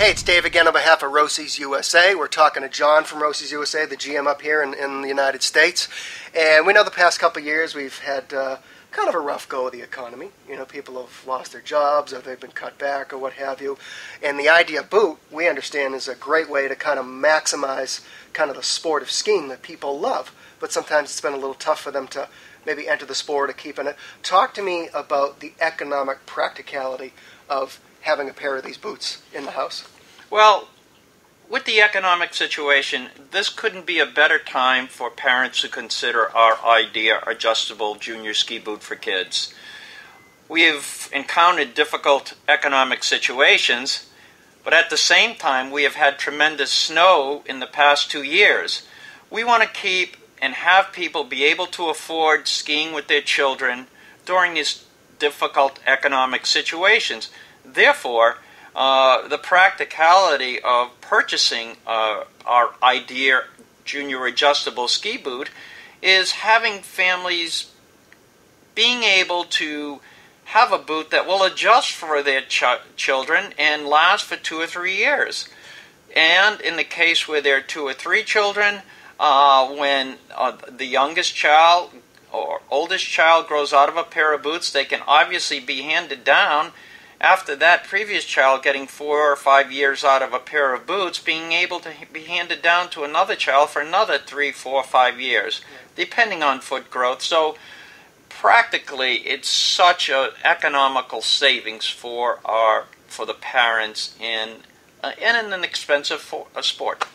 Hey, it's Dave again on behalf of Rossi's USA. We're talking to John from Rossi's USA, the GM up here in the United States. And we know the past couple of years we've had kind of a rough go of the economy. You know, people have lost their jobs or they've been cut back or what have you. And the idea of boot, we understand, is a great way to kind of maximize kind of the sport of skiing that people love. But sometimes it's been a little tough for them to maybe enter the sport or keep in it. Talk to me about the economic practicality of having a pair of these boots in the house. Well, with the economic situation, this couldn't be a better time for parents to consider our idea adjustable junior ski boot for kids. We have encountered difficult economic situations, but at the same time we have had tremendous snow in the past 2 years. We want to keep and have people be able to afford skiing with their children during these difficult economic situations. Therefore, the practicality of purchasing our idea junior adjustable ski boot is having families being able to have a boot that will adjust for their children and last for 2 or 3 years. And in the case where there are 2 or 3 children, when the youngest child or oldest child grows out of a pair of boots, they can obviously be handed down. After that previous child getting 4 or 5 years out of a pair of boots, being able to be handed down to another child for another 3, 4, 5 years, depending on foot growth. So practically, it's such an economical savings for the parents in an inexpensive sport.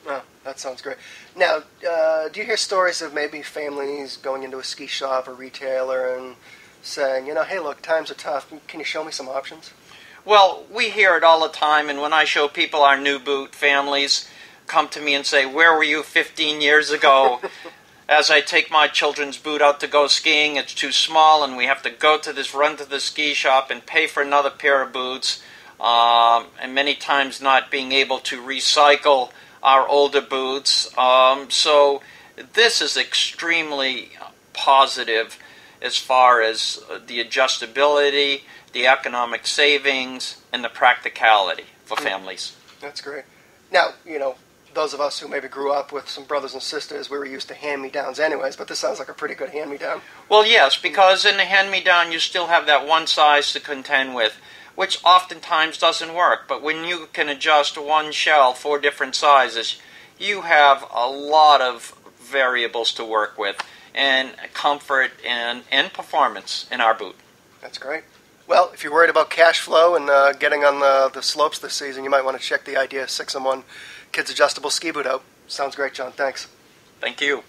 Well, that sounds great. Now, do you hear stories of maybe families going into a ski shop or retailer and saying, you know, hey, look, times are tough. Can you show me some options? Well, we hear it all the time, and when I show people our new boot, families come to me and say, where were you 15 years ago? As I take my children's boot out to go skiing, it's too small, and we have to run to the ski shop and pay for another pair of boots, and many times not being able to recycle our older boots. So this is extremely positive as far as the adjustability, the economic savings, and the practicality for families. That's great. Now, you know, those of us who maybe grew up with some brothers and sisters, we were used to hand-me-downs anyways, but this sounds like a pretty good hand-me-down. Well, yes, because in the hand-me-down you still have that one size to contend with, which oftentimes doesn't work. But when you can adjust one shell 4 different sizes, you have a lot of variables to work with, and comfort and performance in our boot. That's great. Well, if you're worried about cash flow and getting on the slopes this season, you might want to check the Idea 6-in-1 Kids Adjustable Ski Boot out. Sounds great, John. Thanks. Thank you.